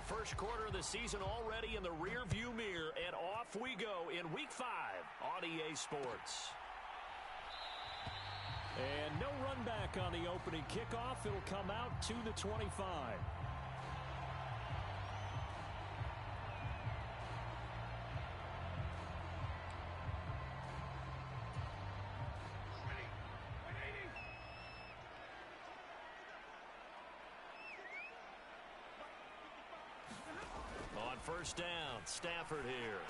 The first quarter of the season already in the rearview mirror, and off we go in Week 5 on EA Sports. And no run back on the opening kickoff. It'll come out to the 25. On first down, Stafford here.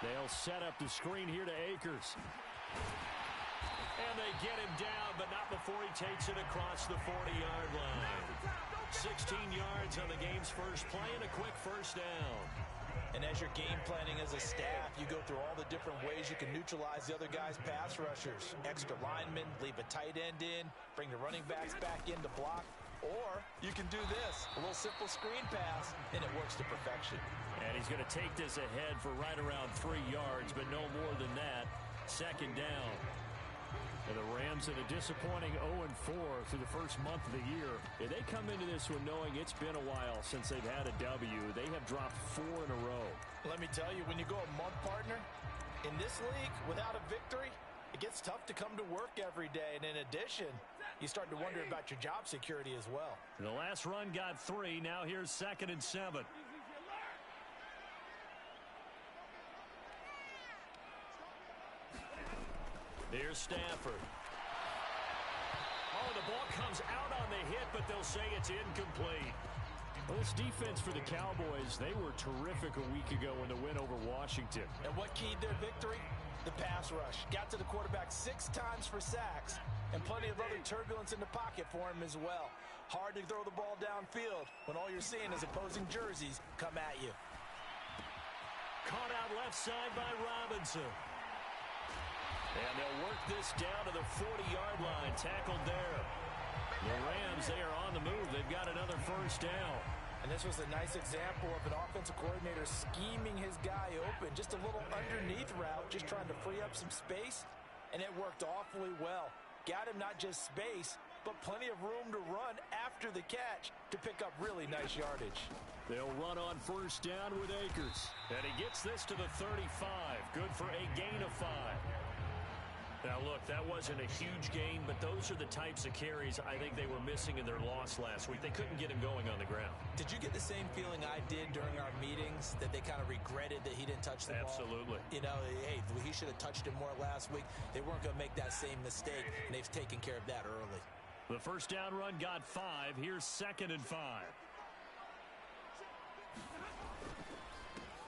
They'll set up the screen here to Akers. And they get him down, but not before he takes it across the 40-yard line. 16 yards on the game's first play and a quick first down. And as you're game planning as a staff, you go through all the different ways you can neutralize the other guy's pass rushers. Extra linemen, leave a tight end in, bring the running backs back in to block. Or you can do this, a little simple screen pass, and it works to perfection. And he's going to take this ahead for right around 3 yards, but no more than that. Second down. And the Rams in a disappointing 0-4 through the first month of the year. If they come into this one knowing it's been a while since they've had a W, they have dropped 4 in a row. Let me tell you, when you go a month, partner, in this league without a victory, it gets tough to come to work every day. And in addition, you start to wonder about your job security as well. The last run got 3. Now here's 2nd and 7. Here's Stafford. Oh, the ball comes out on the hit, but they'll say it's incomplete. Well, this defense for the Cowboys, they were terrific a week ago in the win over Washington. And what keyed their victory? The pass rush. Got to the quarterback 6 times for sacks, and plenty of other turbulence in the pocket for him as well. Hard to throw the ball downfield when all you're seeing is opposing jerseys come at you. Caught out left side by Robinson. And they'll work this down to the 40-yard line. Tackled there. The Rams, they are on the move. They've got another first down. And this was a nice example of an offensive coordinator scheming his guy open. Just a little underneath route, just trying to free up some space. And it worked awfully well. Got him not just space, but plenty of room to run after the catch to pick up really nice yardage. They'll run on first down with Akers. And he gets this to the 35. Good for a gain of 5. Now, look, that wasn't a huge gain, but those are the types of carries I think they were missing in their loss last week. They couldn't get him going on the ground. Did you get the same feeling I did during our meetings, that they kind of regretted that he didn't touch the ball? Absolutely. You know, hey, he should have touched it more last week. They weren't going to make that same mistake, and they've taken care of that early. The first down run got 5. Here's 2nd and 5.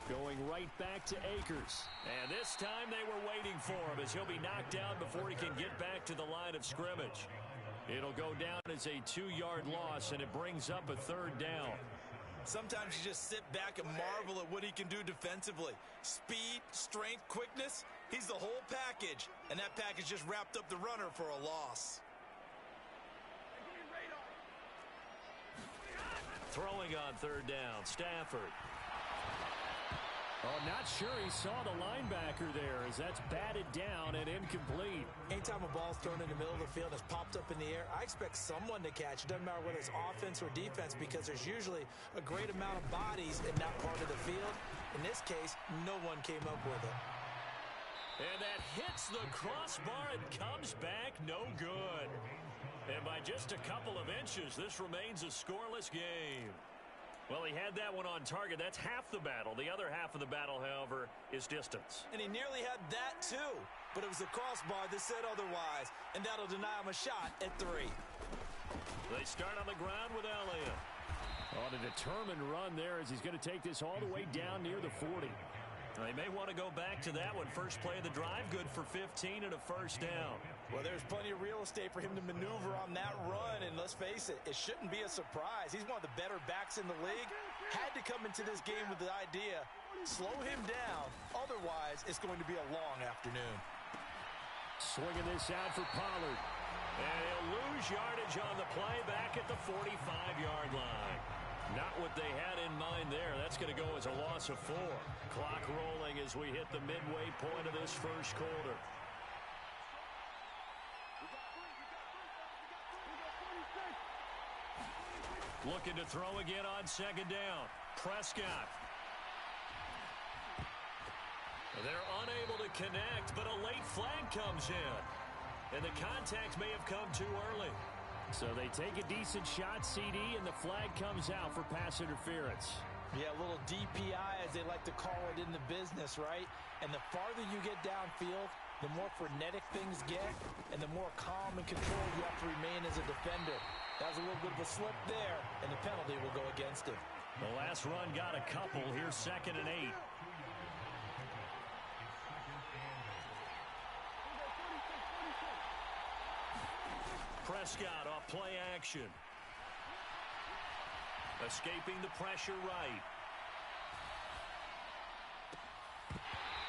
Going right back to Akers. And this time they were waiting for him as he'll be knocked down before he can get back to the line of scrimmage. It'll go down as a 2-yard loss, and it brings up a 3rd down. Sometimes you just sit back and marvel at what he can do defensively. Speed, strength, quickness, he's the whole package. And that package just wrapped up the runner for a loss. Throwing on 3rd down, Stafford. Oh, not sure he saw the linebacker there as that's batted down and incomplete. Anytime a ball's thrown in the middle of the field and it's popped up in the air, I expect someone to catch. It doesn't matter whether it's offense or defense, because there's usually a great amount of bodies in that part of the field. In this case, no one came up with it. And that hits the crossbar and comes back no good. And by just a couple of inches, this remains a scoreless game. Well, he had that one on target. That's half the battle. The other half of the battle, however, is distance. And he nearly had that, too. But it was the crossbar that said otherwise. And that'll deny him a shot at 3. They start on the ground with Elliott. On a determined run there as he's going to take this all the way down near the 40. They may want to go back to that one. First play of the drive, good for 15 and a first down. Well, there's plenty of real estate for him to maneuver on that run, and let's face it, it shouldn't be a surprise. He's one of the better backs in the league. Had to come into this game with the idea, slow him down, otherwise it's going to be a long afternoon. Swinging this out for Pollard. And he'll lose yardage on the play back at the 45-yard line. Not what they had in mind there. That's going to go as a loss of 4. Clock rolling as we hit the midway point of this first quarter. Looking to throw again on second down. Prescott. They're unable to connect, but a late flag comes in. And the contact may have come too early. So they take a decent shot, CD, and the flag comes out for pass interference. Yeah, a little DPI, as they like to call it in the business, right? And the farther you get downfield, the more frenetic things get, and the more calm and controlled you have to remain as a defender. That was a little bit of a slip there, and the penalty will go against him. The last run got a couple. Here's 2nd and 8. Prescott off play action. Escaping the pressure right.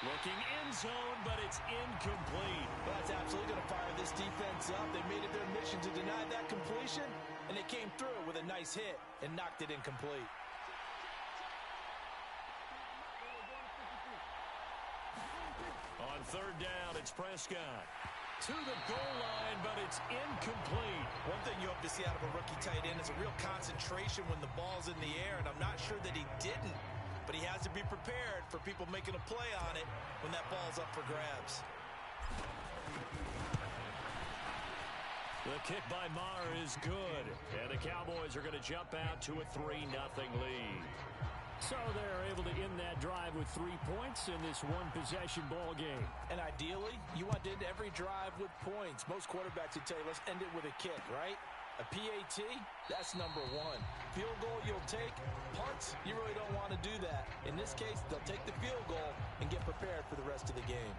Looking end zone, but it's incomplete. Well, that's absolutely going to fire this defense up. They made it their mission to deny that completion, and they came through with a nice hit and knocked it incomplete. On 3rd down, it's Prescott. To the goal line, but it's incomplete. One thing you hope to see out of a rookie tight end is a real concentration when the ball's in the air, and I'm not sure that he didn't. But he has to be prepared for people making a play on it when that ball's up for grabs. The kick by Maher is good. And the Cowboys are going to jump out to a 3-0 lead. So they're able to end that drive with 3 points in this one-possession ball game. And ideally, you want to end every drive with points. Most quarterbacks would tell you, let's end it with a kick, right? A PAT, that's number 1. Field goal you'll take. Punts, you really don't want to do that. In this case, they'll take the field goal and get prepared for the rest of the game.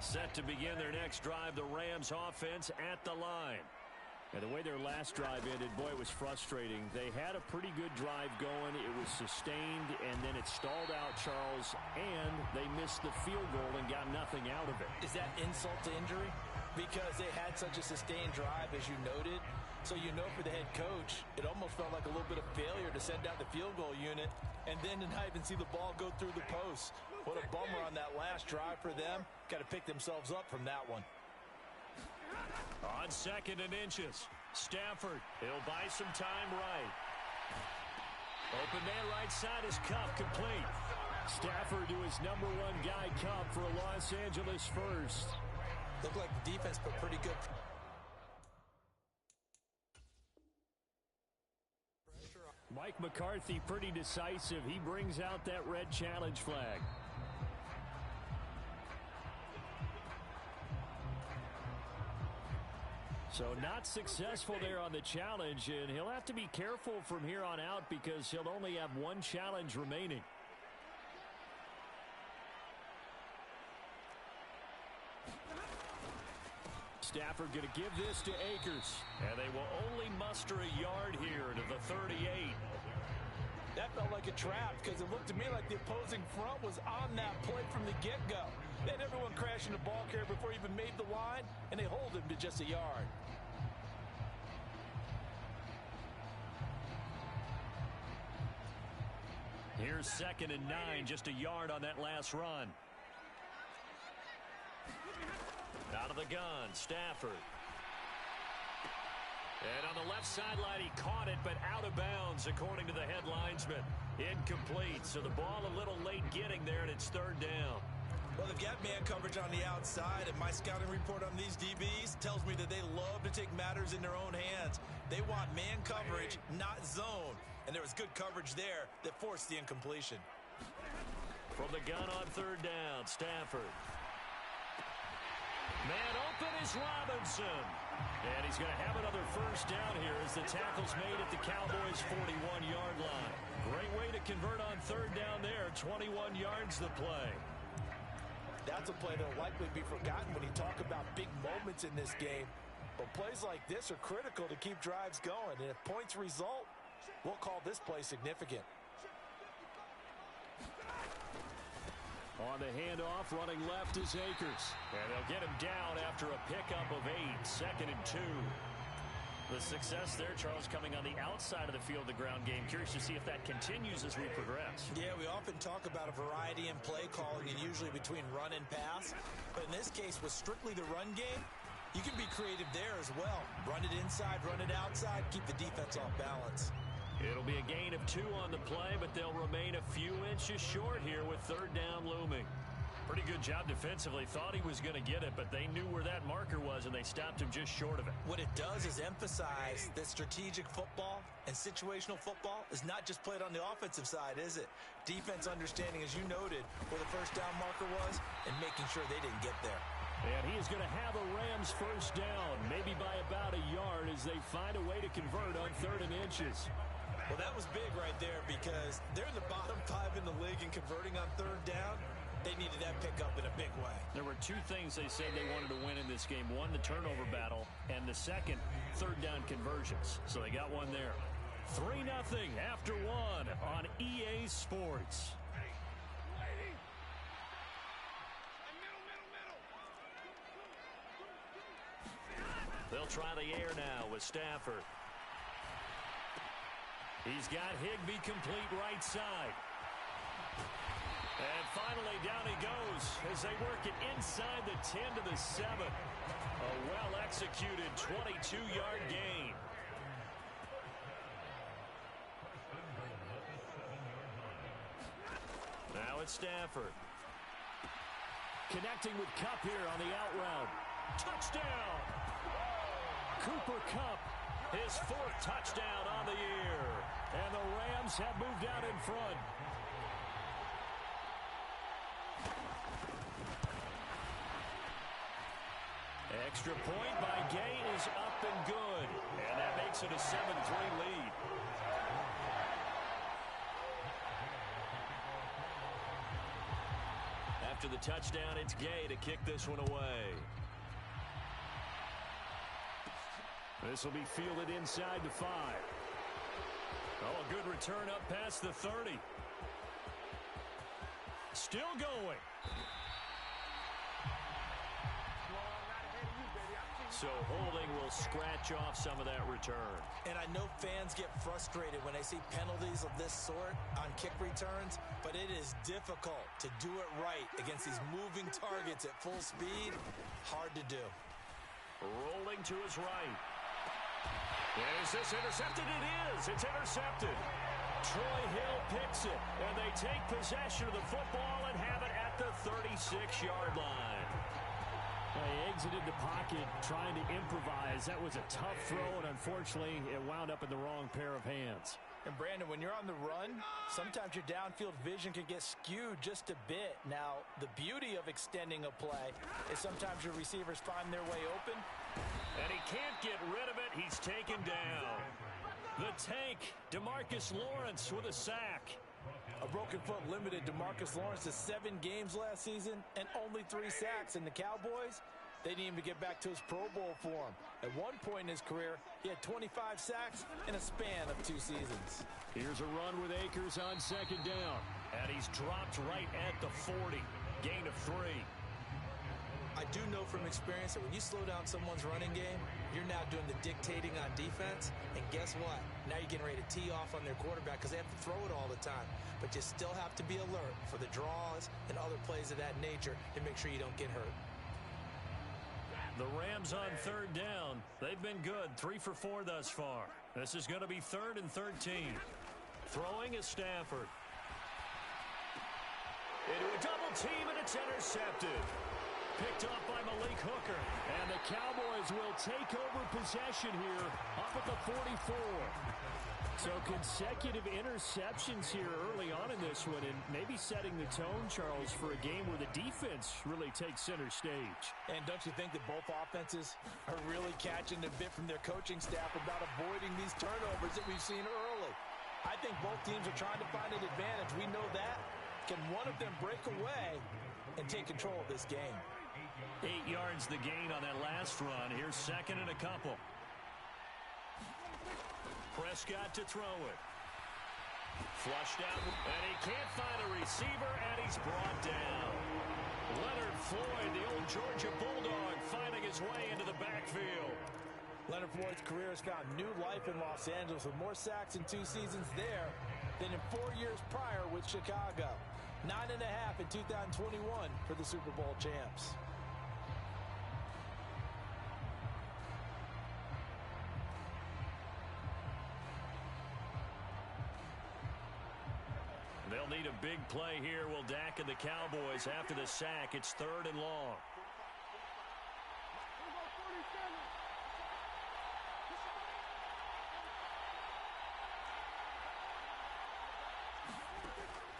Set to begin their next drive, the Rams offense at the line. And the way their last drive ended, boy, it was frustrating. They had a pretty good drive going. It was sustained, and then it stalled out, Charles, and they missed the field goal and got nothing out of it. Is that insult to injury? Because they had such a sustained drive, as you noted. So you know for the head coach, it almost felt like a little bit of failure to send out the field goal unit and then to not even see the ball go through the post. What a bummer on that last drive for them. Got to pick themselves up from that one. On 2nd and inches, Stafford, he'll buy some time right. Open man right side is Cup, complete. Stafford to his #1 guy, Cup, for a Los Angeles first. Looked like the defense put pretty good pressure on. Mike McCarthy pretty decisive. He brings out that red challenge flag. So not successful there on the challenge, and he'll have to be careful from here on out because he'll only have 1 challenge remaining. Stafford going to give this to Akers. And they will only muster a yard here to the 38. That felt like a trap because it looked to me like the opposing front was on that play from the get-go. They had everyone crashing the ball carrier before he even made the line, and they hold him to just a yard. Here's 2nd and 9, just a yard on that last run. Out of the gun, Stafford. And on the left sideline, he caught it, but out of bounds, according to the head linesman. Incomplete, so the ball a little late getting there, and it's 3rd down. Well, they've got man coverage on the outside, and my scouting report on these DBs tells me that they love to take matters in their own hands. They want man coverage, not zone. And there was good coverage there that forced the incompletion. From the gun on 3rd down, Stafford. Man open is Robinson. And he's going to have another first down here as the tackle's made at the Cowboys' 41-yard line. Great way to convert on 3rd down there. 21 yards the play. That's a play that will likely be forgotten when you talk about big moments in this game. But plays like this are critical to keep drives going. And if points result, we'll call this play significant. On the handoff, running left is Akers. And they'll get him down after a pickup of 8. 2nd and 2. The success there, Charles, coming on the outside of the field, the ground game. Curious to see if that continues as we progress. Yeah, we often talk about a variety in play calling and usually between run and pass. But in this case, with strictly the run game, You can be creative there as well. Run it inside, run it outside, keep the defense off balance. It'll be a gain of 2 on the play, but they'll remain a few inches short here with third down looming. Pretty good job defensively. Thought he was going to get it, but they knew where that marker was, and they stopped him just short of it. What it does is emphasize that strategic football and situational football is not just played on the offensive side, is it? Defense understanding, as you noted, where the first down marker was and making sure they didn't get there. And he is going to have a Rams first down, maybe by about a yard as they find a way to convert on 3rd and inches. Well, that was big right there because they're in the bottom 5 in the league and converting on 3rd down. They needed that pickup in a big way. There were 2 things they said they wanted to win in this game. One, the turnover battle, and the second, 3rd down conversions. So they got one there. 3-0 after 1 on EA Sports. They'll try the air now with Stafford. He's got Higbee complete right side. And finally, down he goes as they work it inside the 10 to the 7. A well-executed 22-yard gain. Now it's Stafford. Connecting with Kupp here on the out route. Touchdown! Cooper Kupp, his 4th touchdown on the year. And the Rams have moved out in front. Extra point by Gay is up and good. And that makes it a 7-3 lead. After the touchdown, it's Gay to kick this one away. This will be fielded inside the 5. Oh, a good return up past the 30. Still going. So holding will scratch off some of that return. And I know fans get frustrated when they see penalties of this sort on kick returns, but it is difficult to do it right against these moving targets at full speed. Hard to do. Rolling to his right. Is this intercepted? It is. It's intercepted. Troy Hill picks it, and they take possession of the football and have it at the 36-yard line. He exited the pocket trying to improvise. That was a tough throw, and unfortunately, it wound up in the wrong pair of hands. And Brandon, when you're on the run, sometimes your downfield vision can get skewed just a bit. Now, the beauty of extending a play is sometimes your receivers find their way open. And he can't get rid of it. He's taken down. The tank, DeMarcus Lawrence with a sack. A broken foot limited DeMarcus Lawrence to 7 games last season and only 3 sacks. And the Cowboys, they need him to get back to his Pro Bowl form. At one point in his career, he had 25 sacks in a span of 2 seasons. Here's a run with Akers on 2nd down. And he's dropped right at the 40. Gain of 3. I do know from experience that when you slow down someone's running game, you're now doing the dictating on defense. And guess what? Now you're getting ready to tee off on their quarterback because they have to throw it all the time. But you still have to be alert for the draws and other plays of that nature to make sure you don't get hurt. The Rams on 3rd down. They've been good. 3 for 4 thus far. This is going to be 3rd and 13. Throwing is Stafford. Into a double team, and it's intercepted. Picked up by Malik Hooker. And the Cowboys will take over possession here up at the 44. So consecutive interceptions here early on in this one, and maybe setting the tone, Charles, for a game where the defense really takes center stage. And don't you think that both offenses are really catching a bit from their coaching staff about avoiding these turnovers that we've seen early? I think both teams are trying to find an advantage. We know that. Can one of them break away and take control of this game? 8 yards the gain on that last run. Here's 2nd and a couple. Prescott to throw it. Flushed out, and he can't find a receiver, and he's brought down. Leonard Floyd, the old Georgia Bulldog, finding his way into the backfield. Leonard Floyd's career has found new life in Los Angeles with more sacks in 2 seasons there than in 4 years prior with Chicago. 9.5 in 2021 for the Super Bowl champs. They'll need a big play here. Will Dak and the Cowboys after the sack. It's 3rd and long.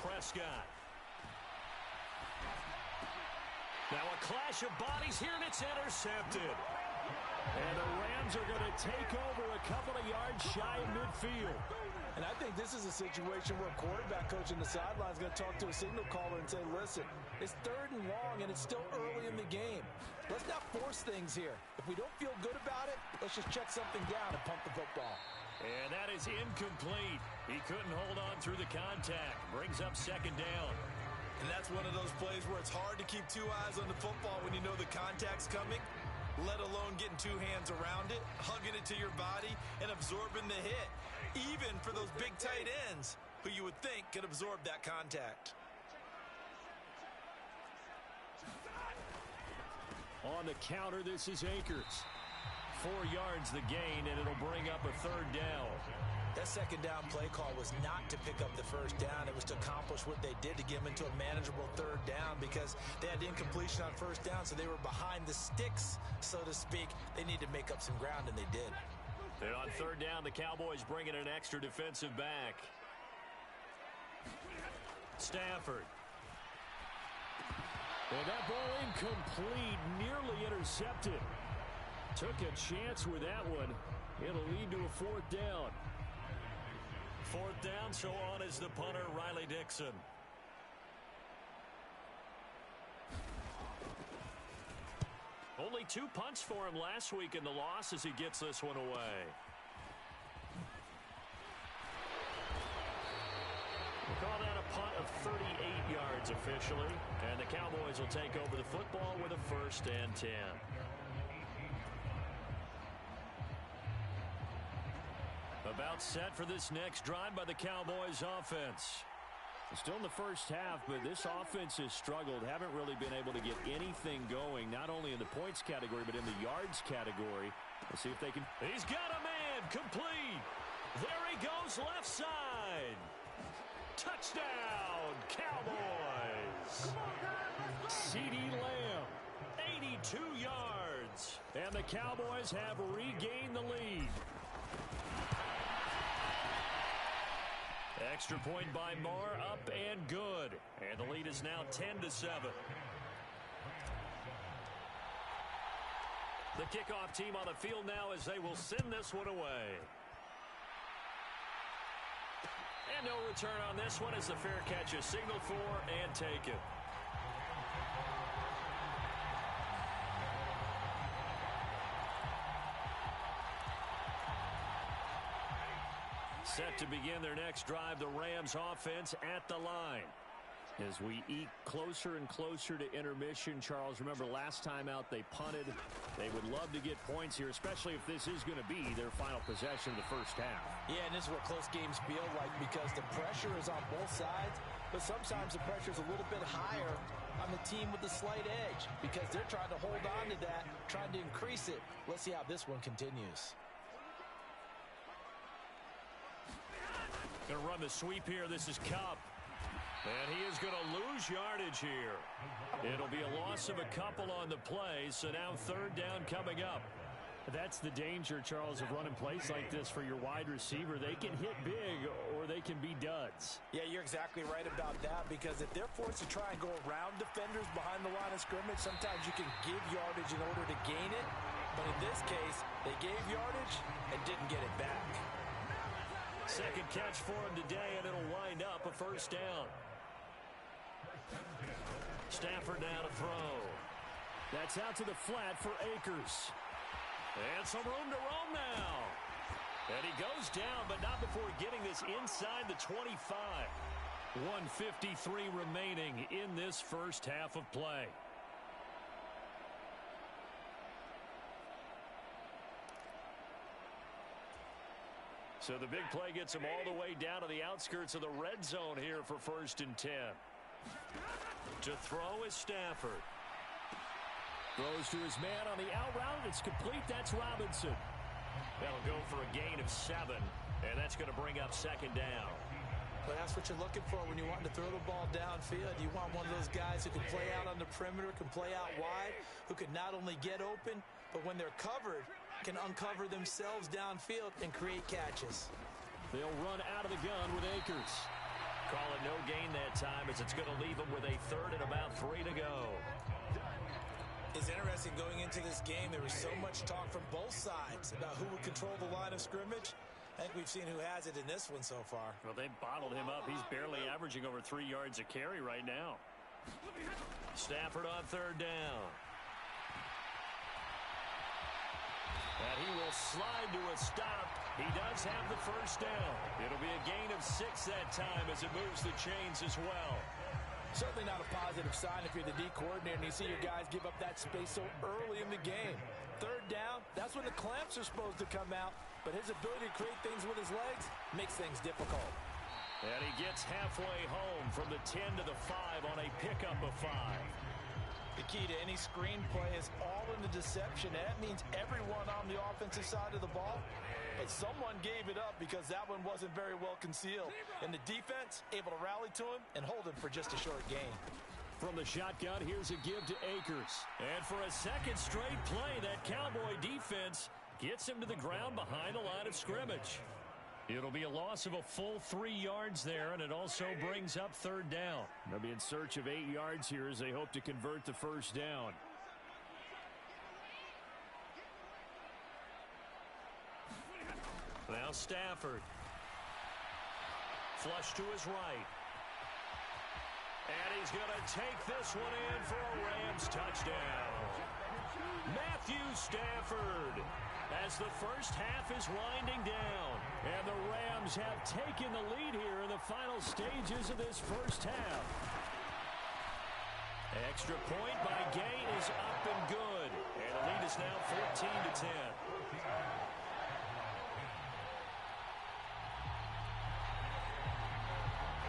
Prescott. Now a clash of bodies here, and it's intercepted. And the Rams are going to take over a couple of yards shy of midfield. And I think this is a situation where a quarterback coach in the sideline is going to talk to a signal caller and say, listen, it's 3rd and long, and it's still early in the game. Let's not force things here. If we don't feel good about it, let's just check something down and pump the football. And that is incomplete. He couldn't hold on through the contact. Brings up 2nd down. And that's one of those plays where it's hard to keep 2 eyes on the football when you know the contact's coming, let alone getting 2 hands around it, hugging it to your body, and absorbing the hit, even for those big tight ends who you would think could absorb that contact. On the counter, this is Akers. 4 yards the gain, and it'll bring up a 3rd down. That 2nd down play call was not to pick up the 1st down. It was to accomplish what they did to get them into a manageable 3rd down because they had incompletion on 1st down, so they were behind the sticks, so to speak. They need to make up some ground, and they did. And on 3rd down, the Cowboys bring in an extra defensive back. Stafford. And that ball incomplete, nearly intercepted. Took a chance with that one. It'll lead to a 4th down. 4th down, so on is the punter, Riley Dixon. Only 2 punts for him last week in the loss as he gets this one away. We'll call that a punt of 38 yards officially. And the Cowboys will take over the football with a 1st and 10. About set for this next drive by the Cowboys offense. Still in the first half, but this offense has struggled. Haven't really been able to get anything going, not only in the points category, but in the yards category. We'll see if they can. He's got a man, complete. There he goes, left side. Touchdown, Cowboys. CeeDee Lamb, 82 yards. And the Cowboys have regained the lead. Extra point by Marr, up and good. And the lead is now 10-7. The kickoff team on the field now as they will send this one away. And no return on this one as the fair catch is signaled for and taken. Set to begin their next drive, the Rams offense at the line. As we eke closer and closer to intermission, Charles, remember last time out they punted. They would love to get points here, especially if this is going to be their final possession of the first half. Yeah, and this is what close games feel like because the pressure is on both sides, but sometimes the pressure is a little bit higher on the team with the slight edge because they're trying to hold on to that, trying to increase it. Let's see how this one continues. Going to run the sweep here. This is Kupp. And he is going to lose yardage here. It'll be a loss of a couple on the play, so now 3rd down coming up. That's the danger, Charles, of running plays like this for your wide receiver. They can hit big or they can be duds. Yeah, you're exactly right about that because if they're forced to try and go around defenders behind the line of scrimmage, sometimes you can give yardage in order to gain it. But in this case, they gave yardage and didn't get it back. Second catch for him today, and it'll wind up a 1st down. Stafford now to throw. That's out to the flat for Akers. And some room to roam now. And he goes down, but not before getting this inside the 25. 1:53 remaining in this first half of play. So the big play gets him all the way down to the outskirts of the red zone here for 1st and 10. To throw is Stafford. Throws to his man on the out route. It's complete. That's Robinson. That'll go for a gain of 7. And that's going to bring up 2nd down. But that's what you're looking for when you're wanting to throw the ball downfield. You want one of those guys who can play out on the perimeter, can play out wide, who can not only get open, but when they're covered, can uncover themselves downfield and create catches. They'll run out of the gun with Akers. Call it no gain that time as it's going to leave them with a third and about 3 to go. It's interesting going into this game. There was so much talk from both sides about who would control the line of scrimmage. I think we've seen who has it in this one so far. Well, they bottled him up. He's barely averaging over 3 yards a carry right now. Stafford on third down. And he will slide to a stop. He does have the first down. It'll be a gain of 6 that time as it moves the chains as well. Certainly not a positive sign if you're the D coordinator and you see your guys give up that space so early in the game. Third down, that's when the clamps are supposed to come out, but his ability to create things with his legs makes things difficult. And he gets halfway home from the 10 to the 5 on a pickup of 5. The key to any screen play is all in the deception. And that means everyone on the offensive side of the ball. But someone gave it up because that one wasn't very well concealed. And the defense able to rally to him and hold him for just a short gain. From the shotgun, here's a give to Akers. And for a second straight play, that Cowboy defense gets him to the ground behind the line of scrimmage. It'll be a loss of a full 3 yards there, and it also brings up third down. They'll be in search of 8 yards here as they hope to convert the first down. Now Stafford. Flush to his right. And he's going to take this one in for a Rams touchdown. Matthew Stafford, as the first half is winding down. And the Rams have taken the lead here in the final stages of this first half. Extra point by Gay is up and good. And the lead is now 14-10.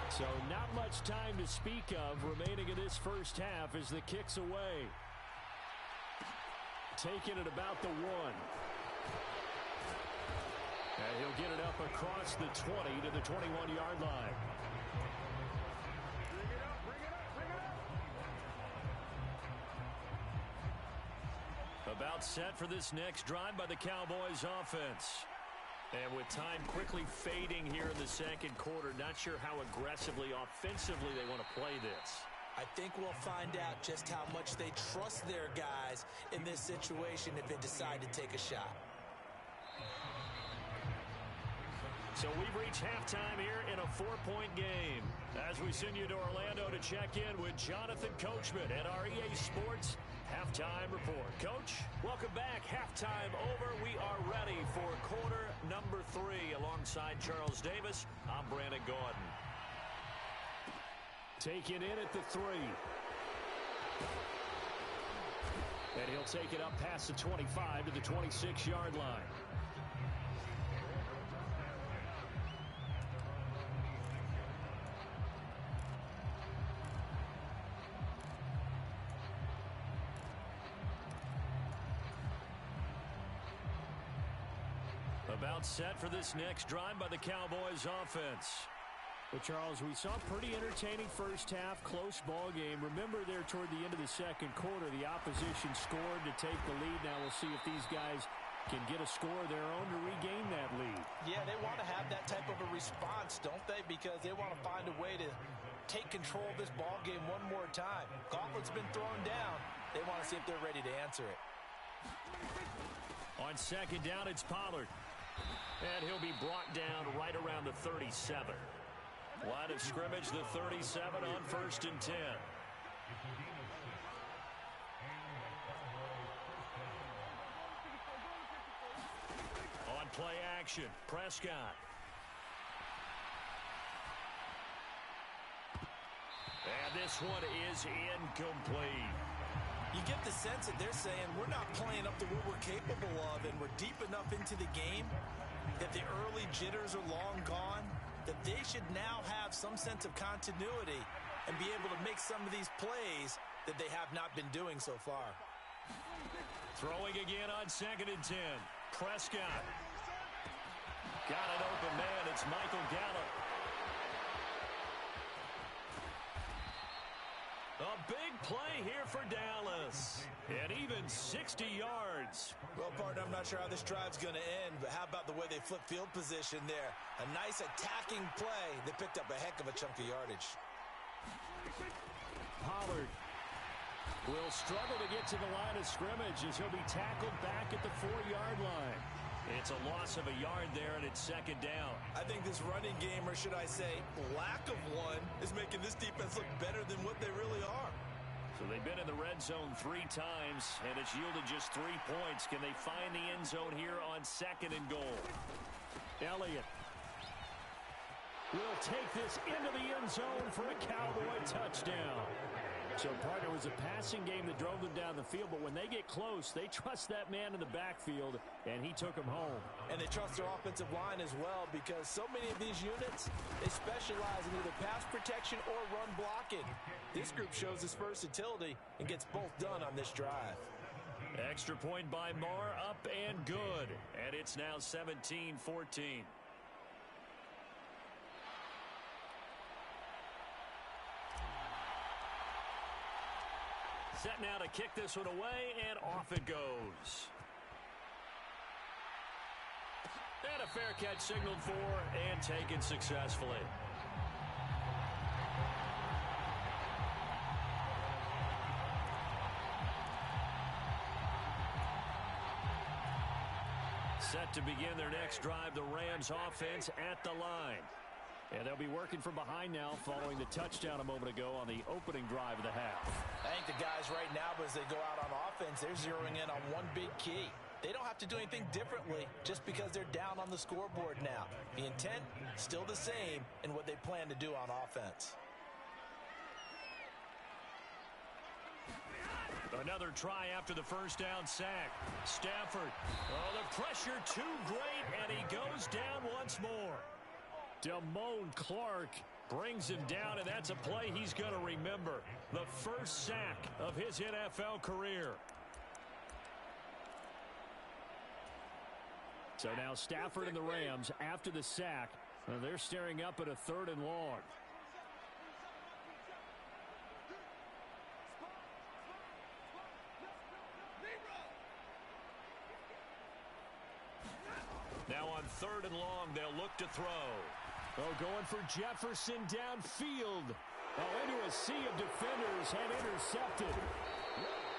So not much time to speak of remaining in this first half as the kick's away. Taking it about the 1. And he'll get it up across the 20 to the 21-yard line. About set for this next drive by the Cowboys offense. And with time quickly fading here in the second quarter, not sure how aggressively, offensively they want to play this. I think we'll find out just how much they trust their guys in this situation if they decide to take a shot. So we've reached halftime here in a 4-point game. As we send you to Orlando to check in with Jonathan Coachman at our EA Sports Halftime Report. Coach, welcome back. Halftime over. We are ready for quarter number 3 alongside Charles Davis. I'm Brandon Gordon. Taken in at the 3. And he'll take it up past the 25 to the 26-yard line. About set for this next drive by the Cowboys offense. Well, Charles, we saw a pretty entertaining first half, close ball game. Remember there toward the end of the second quarter, the opposition scored to take the lead. Now we'll see if these guys can get a score of their own to regain that lead. Yeah, they want to have that type of a response, don't they? Because they want to find a way to take control of this ball game one more time. Gauntlet's been thrown down. They want to see if they're ready to answer it. On second down, it's Pollard. And he'll be brought down right around the 37. Line of scrimmage, the 37 on 1st and 10. On play action, Prescott. And this one is incomplete. You get the sense that they're saying we're not playing up to what we're capable of, and we're deep enough into the game that the early jitters are long gone, that they should now have some sense of continuity and be able to make some of these plays that they have not been doing so far. Throwing again on 2nd and 10. Prescott. Got an open man. It's Michael Gallup. play here for Dallas. And even 60 yards. Well, partner, I'm not sure how this drive's going to end, but how about the way they flip field position there? A nice attacking play. They picked up a heck of a chunk of yardage. Pollard will struggle to get to the line of scrimmage as he'll be tackled back at the 4-yard line. It's a loss of a yard there, and it's second down. I think this running game, or should I say lack of one, is making this defense look better than what they really are. So they've been in the red zone 3 times, and it's yielded just 3 points. Can they find the end zone here on 2nd and goal? Elliott will take this into the end zone for a Cowboy touchdown. So, partner, it was a passing game that drove them down the field, but when they get close, they trust that man in the backfield, and he took them home. And they trust their offensive line as well, because so many of these units, they specialize in either pass protection or run blocking. This group shows its versatility and gets both done on this drive. Extra point by Marr, up and good. And it's now 17-14. Set now to kick this one away, and off it goes. And a fair catch signaled for and taken successfully. Set to begin their next drive, the Rams offense at the line. And they'll be working from behind now following the touchdown a moment ago on the opening drive of the half. I think the guys right now, as they go out on offense, they're zeroing in on one big key. They don't have to do anything differently just because they're down on the scoreboard now. The intent, still the same in what they plan to do on offense. Another try after the first down sack. Stafford. Oh, the pressure too great, and he goes down once more. Damone Clark brings him down, and that's a play he's going to remember. The first sack of his NFL career. So now Stafford and the Rams, after the sack, they're staring up at a 3rd and long. Now on 3rd and long, they'll look to throw. Oh, going for Jefferson downfield. Oh, into a sea of defenders and intercepted.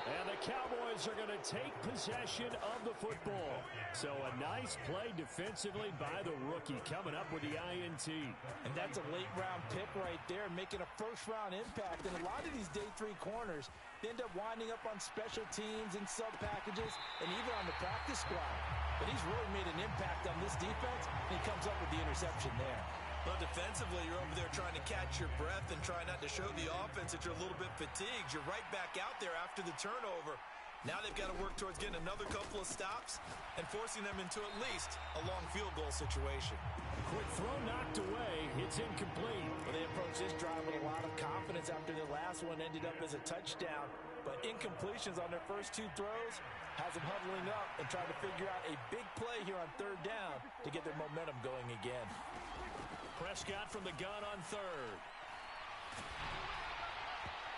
And the Cowboys are going to take possession of the football. So a nice play defensively by the rookie coming up with the INT. And that's a late-round pick right there, making a first-round impact. And a lot of these day 3 corners, they end up winding up on special teams and sub-packages and even on the practice squad. But he's really made an impact on this defense, and he comes up with the interception there. Well, defensively, you're over there trying to catch your breath and try not to show the offense that you're a little bit fatigued. You're right back out there after the turnover. Now they've got to work towards getting another couple of stops and forcing them into at least a long field goal situation. Quick throw knocked away. It's incomplete. Well, they approached this drive with a lot of confidence after their last one ended up as a touchdown. But incompletions on their first 2 throws has them huddling up and trying to figure out a big play here on 3rd down to get their momentum going again. Prescott from the gun on 3rd.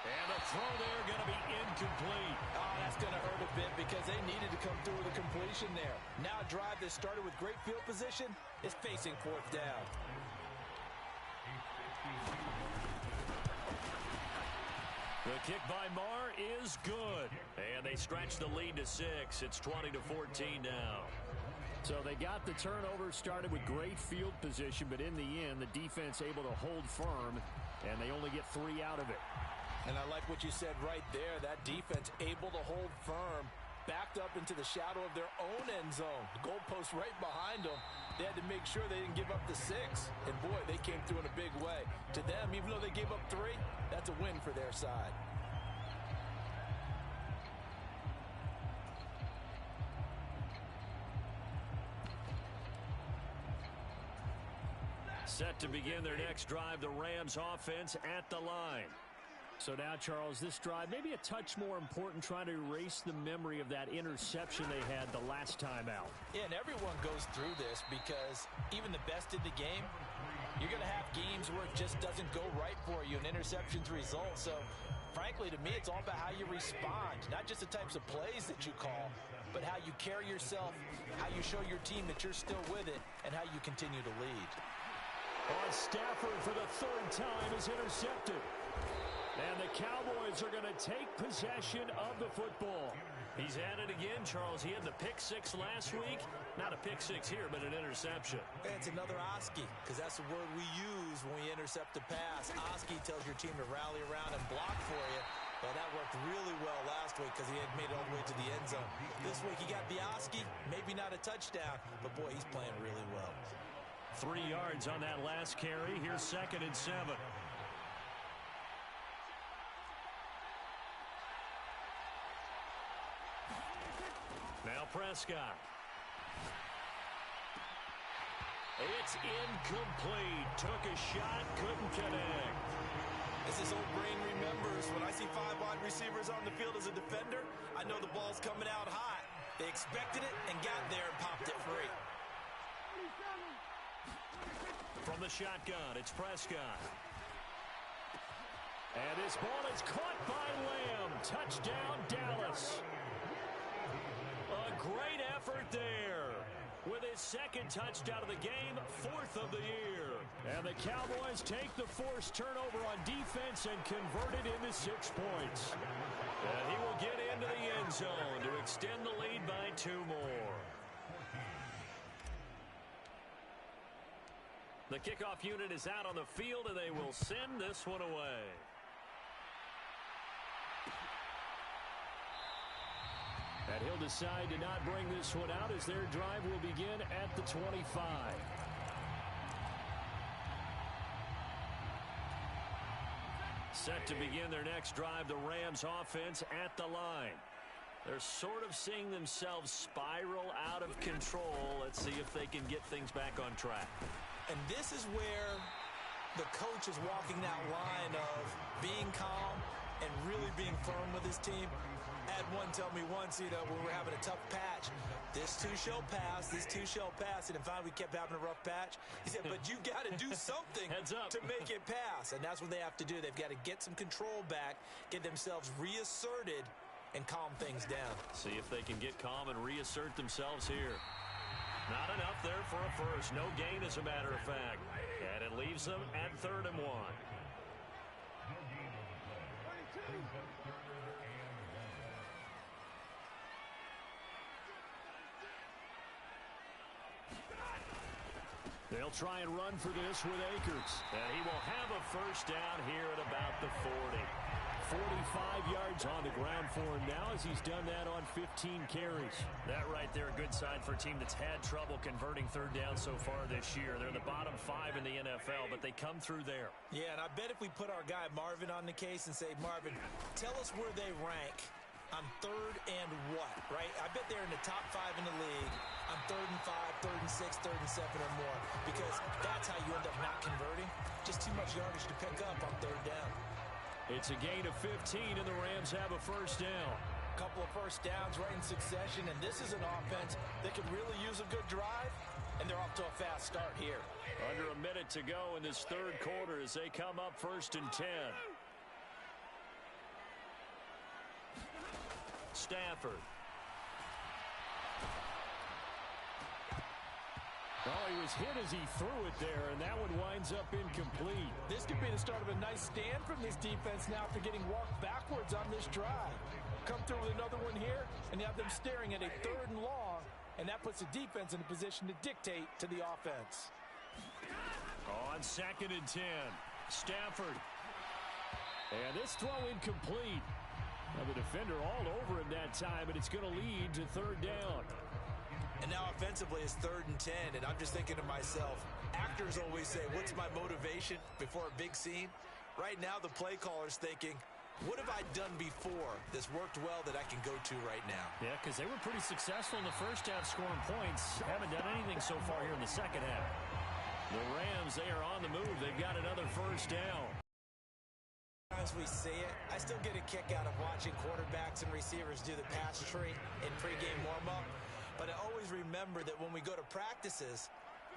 And the throw there going to be incomplete. Oh, that's going to hurt a bit because they needed to come through with a completion there. Now a drive that started with great field position is facing 4th down. The kick by Marr is good. And they stretch the lead to 6. It's 20-14 now. So they got the turnover, started with great field position, but in the end, the defense able to hold firm, and they only get 3 out of it. And I like what you said right there. That defense able to hold firm, backed up into the shadow of their own end zone. The goalpost right behind them. They had to make sure they didn't give up the 6. And, boy, they came through in a big way. To them, even though they gave up 3, that's a win for their side. Set to begin their next drive, the Rams offense at the line. So now, Charles, this drive maybe a touch more important, trying to erase the memory of that interception they had the last time out. Yeah, and everyone goes through this because even the best in the game, you're going to have games where it just doesn't go right for you, and interceptions result. So frankly, to me, it's all about how you respond, not just the types of plays that you call, but how you carry yourself, how you show your team that you're still with it, and how you continue to lead. Stafford for the third time is intercepted. And the Cowboys are going to take possession of the football. He's at it again, Charles. He had the pick six last week. Not a pick six here, but an interception. It's another Oski, because that's the word we use when we intercept a pass. Oski tells your team to rally around and block for you. Well, that worked really well last week because he had made it all the way to the end zone. This week he got the Oski, maybe not a touchdown, but boy, he's playing really well. 3 yards on that last carry. Here's 2nd and 7. Now Prescott. It's incomplete. Took a shot, couldn't connect. As his old brain remembers, when I see 5 wide receivers on the field as a defender, I know the ball's coming out hot. They expected it and got there and popped it free. From the shotgun, it's Prescott. And this ball is caught by Lamb. Touchdown, Dallas. A great effort there. With his 2nd touchdown of the game, 4th of the year. And the Cowboys take the forced turnover on defense and convert it into 6 points. And he will get into the end zone to extend the lead by 2 more. The kickoff unit is out on the field, and they will send this one away. And he'll decide to not bring this one out as their drive will begin at the 25. Set to begin their next drive, the Rams offense at the line. They're sort of seeing themselves spiral out of control. Let's see if they can get things back on track. And this is where the coach is walking that line of being calm and really being firm with his team. I had one tell me once, when we were having a tough patch, this too shall pass, this too shall pass. And finally we kept having a rough patch. He said, but you got to do something to make it pass. And that's what they have to do. They've got to get some control back, get themselves reasserted, and calm things down. See if they can get calm and reassert themselves here. Not enough there for a first. No gain, as a matter of fact. And it leaves them at 3rd and 1. They'll try and run for this with Akers. And he will have a first down here at about the 40. 45 yards on the ground for him now as he's done that on 15 carries. That right there, a good sign for a team that's had trouble converting 3rd down so far this year. They're in the bottom 5 in the NFL, but they come through there. Yeah, and I bet if we put our guy Marvin on the case and say, Marvin, tell us where they rank on 3rd and what, right? I bet they're in the top 5 in the league on 3rd and 5, 3rd and 6, 3rd and 7 or more, because that's how you end up not converting. Just too much yardage to pick up on 3rd down. It's a gain of 15, and the Rams have a first down. A couple of first downs right in succession, and this is an offense that could really use a good drive, and they're off to a fast start here. Under a minute to go in this 3rd quarter as they come up 1st and 10. Stafford. Oh, he was hit as he threw it there, and that one winds up incomplete. This could be the start of a nice stand from this defense now after getting walked backwards on this drive. Come through with another one here, and you have them staring at a 3rd and long, and that puts the defense in a position to dictate to the offense. On 2nd and 10, Stafford. And this throw incomplete. Now the defender all over him that time, and it's going to lead to 3rd down. And now offensively it's 3rd and 10, and I'm just thinking to myself, actors always say, what's my motivation before a big scene? Right now the play caller's thinking, what have I done before that's worked well that I can go to right now? Yeah, because they were pretty successful in the first half scoring points. Haven't done anything so far here in the second half. The Rams, they are on the move. They've got another first down. As we see it, I still get a kick out of watching quarterbacks and receivers do the pass tree in pregame warm-up. But I always remember that when we go to practices,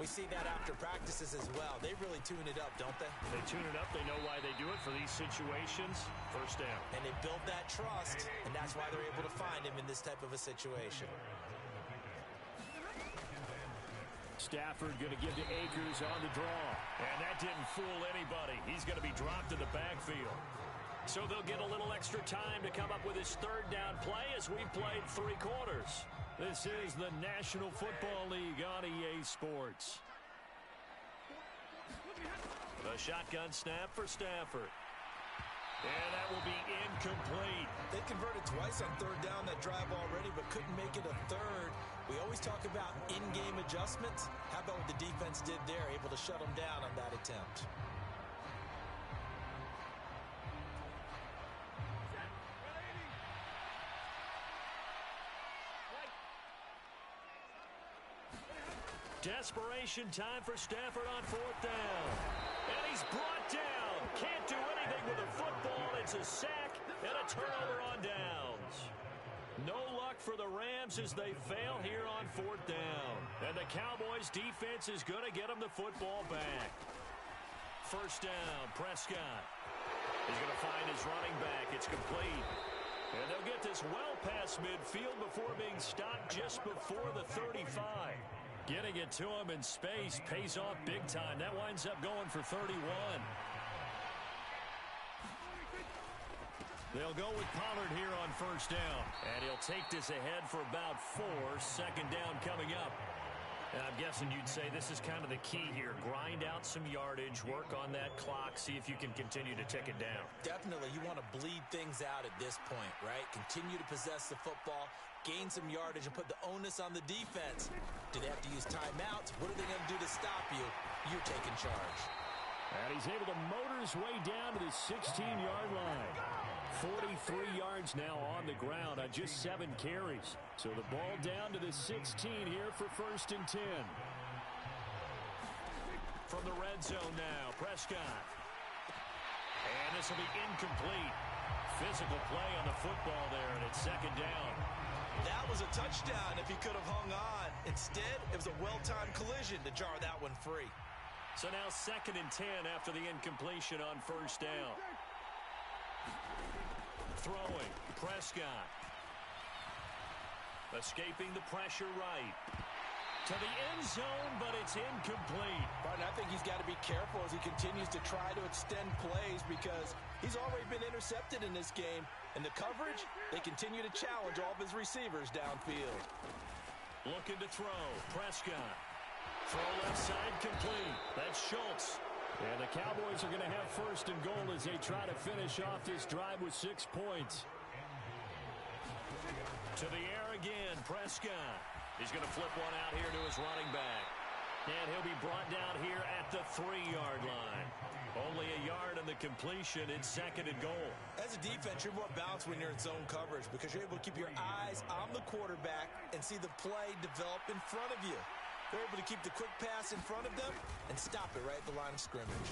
We see that after practices as well. They really tune it up, don't they? They tune it up. They know why they do it for these situations. First down. And they build that trust, and that's why they're able to find him in this type of a situation. Stafford going to give to Akers on the draw. And that didn't fool anybody. He's going to be dropped in the backfield. So they'll get a little extra time to come up with his third down play as we've played 3 quarters. This is the National Football League on EA Sports. The shotgun snap for Stafford. And that will be incomplete. They converted twice on third down that drive already, but couldn't make it a third. We always talk about in-game adjustments. How about what the defense did there, able to shut them down on that attempt? Desperation time for Stafford on 4th down. And he's brought down. Can't do anything with the football. It's a sack and a turnover on downs. No luck for the Rams as they fail here on 4th down. And the Cowboys defense is going to get them the football back. First down, Prescott. He's going to find his running back. It's complete. And they'll get this well past midfield before being stopped just before the 35. Getting it to him in space pays off big time. That winds up going for 31. They'll go with Pollard here on first down. And he'll take this ahead for about 4. Second down coming up. And I'm guessing you'd say this is kind of the key here. Grind out some yardage, work on that clock, see if you can continue to tick it down. Definitely, you want to bleed things out at this point, right? Continue to possess the football, gain some yardage, and put the onus on the defense. Do they have to use timeouts? What are they going to do to stop you? You're taking charge. And he's able to motor his way down to the 16-yard line. 43 yards now on the ground on just 7 carries. So the ball down to the 16 here for 1st and 10. From the red zone now, Prescott. And this will be incomplete. Physical play on the football there, and it's 2nd down. That was a touchdown if he could have hung on. Instead, it was a well-timed collision to jar that one free. So now 2nd and 10 after the incompletion on first down. Throwing, Prescott. Escaping the pressure right. To the end zone, but it's incomplete. But I think he's got to be careful as he continues to try to extend plays because he's already been intercepted in this game. And the coverage, they continue to challenge all of his receivers downfield. Looking to throw, Prescott. Throw left side complete. That's Schultz. And the Cowboys are going to have 1st and goal as they try to finish off this drive with 6 points. To the air again, Prescott. He's going to flip one out here to his running back. And he'll be brought down here at the 3-yard line. Only a yard in the completion. It's 2nd and goal. As a defense, you're more balanced when you're in zone coverage because you're able to keep your eyes on the quarterback and see the play develop in front of you. They're able to keep the quick pass in front of them and stop it right at the line of scrimmage.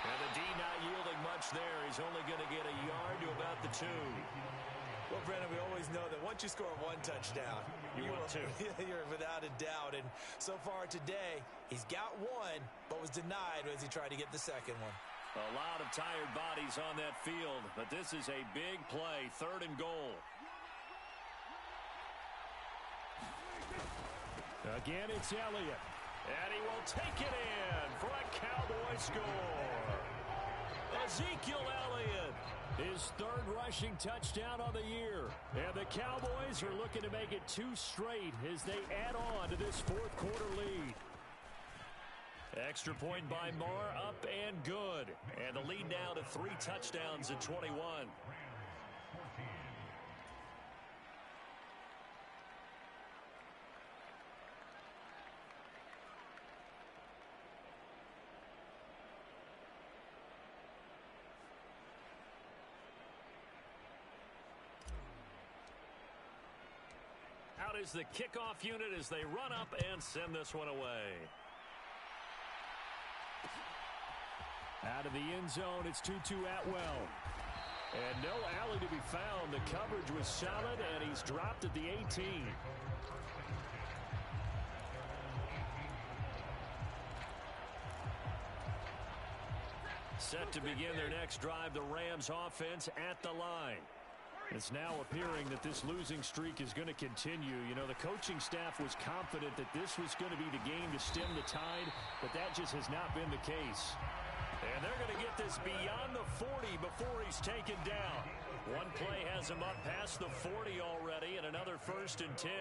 And the D not yielding much there. He's only going to get a yard to about the 2. Well, Brennan, we always know that once you score 1 touchdown, you want 2. You're without a doubt. And so far today, he's got 1, but was denied as he tried to get the 2nd one. A lot of tired bodies on that field, but this is a big play. 3rd and goal. Again, it's Elliott. And he will take it in for a Cowboy score. Ezekiel Elliott. His 3rd rushing touchdown on the year. And the Cowboys are looking to make it 2 straight as they add on to this 4th quarter lead. Extra point by Marr, up and good. And the lead now to 3 touchdowns at 21. Out is the kickoff unit as they run up and send this one away. Out of the end zone, it's Tutu Atwell. And no alley to be found. The coverage was solid, and he's dropped at the 18. Set to begin their next drive, the Rams offense at the line. It's now appearing that this losing streak is going to continue. You know, the coaching staff was confident that this was going to be the game to stem the tide, but that just has not been the case. And they're going to get this beyond the 40 before he's taken down. One play has him up past the 40 already, and another 1st and 10.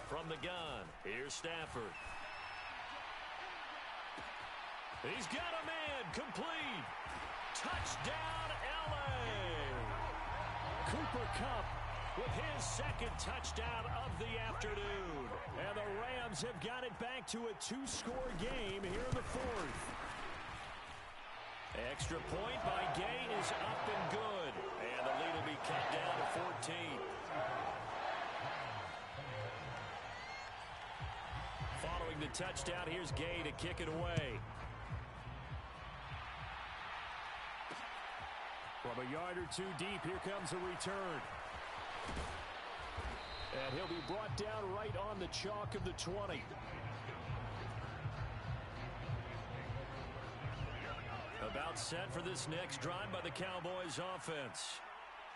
From the gun, here's Stafford. He's got a man, complete. Touchdown, L.A. Cooper Kupp with his second touchdown of the afternoon. And the Rams have got it back to a 2-score game here in the 4th. Extra point by Gay is up and good. And the lead will be cut down to 14. Following the touchdown, here's Gay to kick it away. From a yard or 2 deep, here comes a return. And he'll be brought down right on the chalk of the 20. About set for this next drive by the Cowboys offense.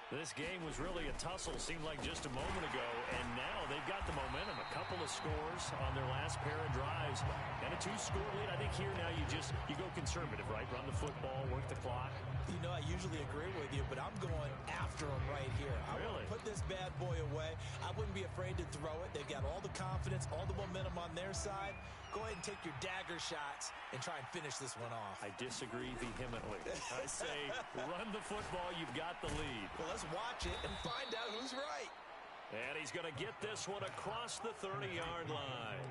This game was really a tussle, seemed like just a moment ago, and now they've got the momentum. A couple of scores on their last pair of drives, and a 2-score lead. I think here now you go conservative, right? Run the football, work the clock. You know, I usually agree with you, but I'm going after them right here. I want to put this bad boy away. I wouldn't be afraid to throw it. They've got all the confidence, all the momentum on their side. Go ahead and take your dagger shots and try and finish this one off. I disagree vehemently. I say run the football. You've got the lead. Well, let's watch it and find out who's right. And he's going to get this one across the 30-yard line.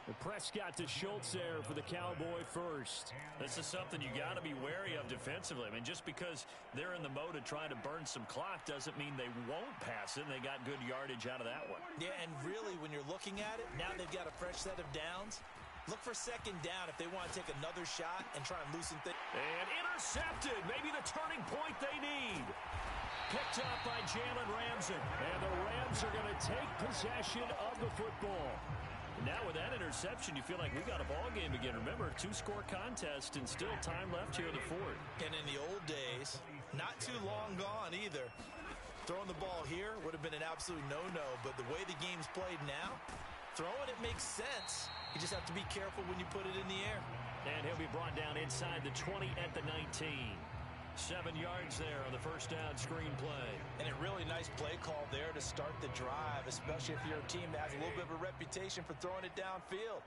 The Prescott to Schultz there for the Cowboy first. This is something you got to be wary of defensively. I mean, just because they're in the mode of trying to burn some clock doesn't mean they won't pass it. They got good yardage out of that one. Yeah, and really, when you're looking at it, now they've got a fresh set of downs. Look for 2nd down if they want to take another shot and try and loosen things. And intercepted. Maybe the turning point they need. Picked up by Jalen Ramsey. And the Rams are going to take possession of the football. Now with that interception, you feel like we got a ball game again. Remember, 2-score contest and still time left here in the 4th. And in the old days, not too long gone either. Throwing the ball here would have been an absolute no-no, but the way the game's played now, throwing it makes sense. You just have to be careful when you put it in the air. And he'll be brought down inside the 20 at the 19. 7 yards there on the 1st down screen play. And a really nice play call there to start the drive, especially if you're a team that has a little bit of a reputation for throwing it downfield.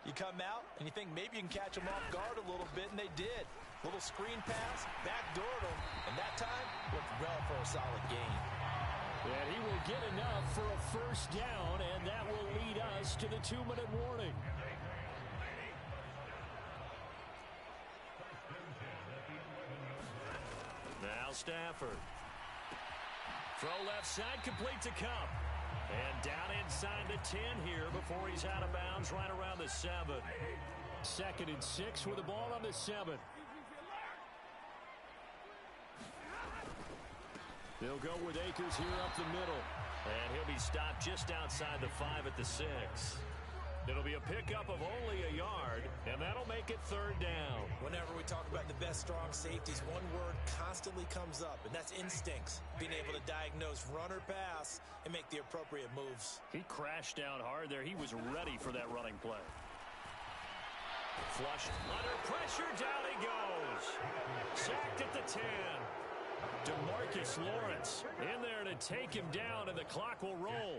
You come out and you think maybe you can catch them off guard a little bit, and they did. Little screen pass, backdoored them, and that time looked well for a solid gain. And he will get enough for a 1st down, and that will lead us to the 2-minute warning. Now Stafford. Throw left side, complete to Kupp. And down inside the 10 here before he's out of bounds right around the 7. 2nd and 6 with the ball on the 7. They'll go with Akers here up the middle. And he'll be stopped just outside the 5 at the 6. It'll be a pickup of only a yard, and that'll make it 3rd down. Whenever we talk about the best strong safeties, one word constantly comes up, and that's instincts. Being able to diagnose run or pass and make the appropriate moves. He crashed down hard there. He was ready for that running play. Flushed under pressure, down he goes. Sacked at the 10. DeMarcus Lawrence in there to take him down, and the clock will roll.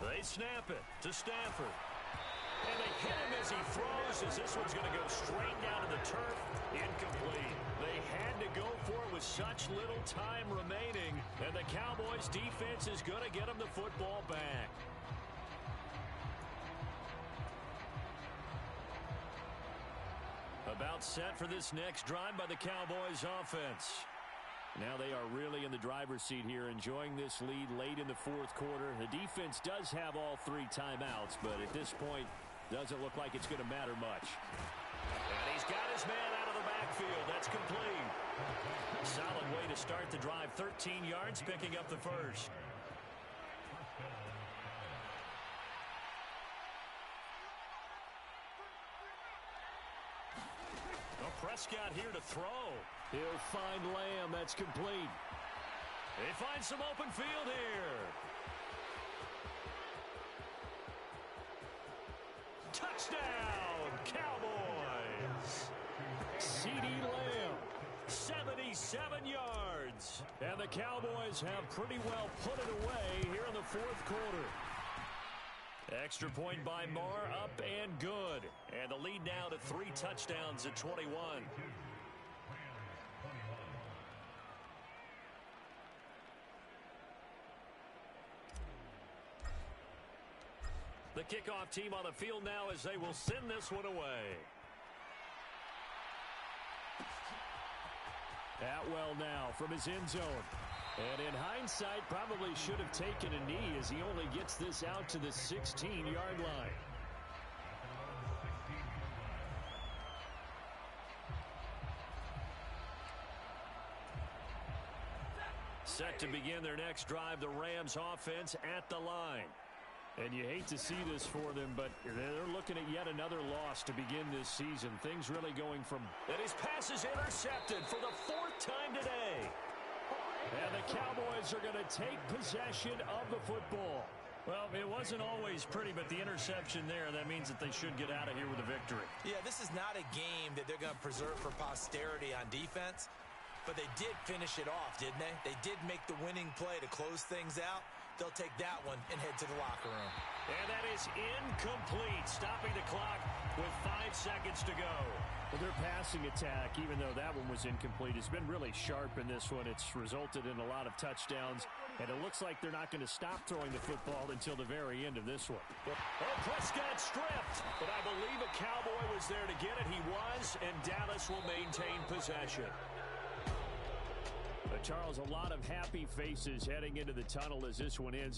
They snap it to Stafford. And they hit him as he throws, as this one's going to go straight down to the turf. Incomplete. They had to go for it with such little time remaining, and the Cowboys defense is going to get them the football back. About set for this next drive by the Cowboys offense. Now they are really in the driver's seat here, enjoying this lead late in the 4th quarter. The defense does have all 3 timeouts, but at this point, doesn't look like it's going to matter much. And he's got his man out of That's complete. Solid way to start the drive. 13 yards, picking up the first. Well, Prescott here to throw. He'll find Lamb. That's complete. They find some open field here. Touchdown, Cowboys. CeeDee Lamb. 77 yards. And the Cowboys have pretty well put it away here in the fourth quarter. Extra point by Marr, up and good. And the lead now to 3 touchdowns at 21. The kickoff team on the field now as they will send this one away. Atwell now from his end zone. And in hindsight, probably should have taken a knee as he only gets this out to the 16-yard line. Set to begin their next drive, the Rams offense at the line. And you hate to see this for them, but they're looking at yet another loss to begin this season. Things really going from... And his pass is intercepted for the 4th time today. And the Cowboys are going to take possession of the football. Well, it wasn't always pretty, but the interception there, that means that they should get out of here with a victory. Yeah, this is not a game that they're going to preserve for posterity on defense, but they did finish it off, didn't they? They did make the winning play to close things out. They'll take that one and head to the locker room. And that is incomplete, stopping the clock with 5 seconds to go. Well, their passing attack, even though that one was incomplete, has been really sharp in this one. It's resulted in a lot of touchdowns, and it looks like they're not going to stop throwing the football until the very end of this one. Oh, Prescott stripped, but I believe a Cowboy was there to get it. He was, and Dallas will maintain possession. Charles, a lot of happy faces heading into the tunnel as this one ends.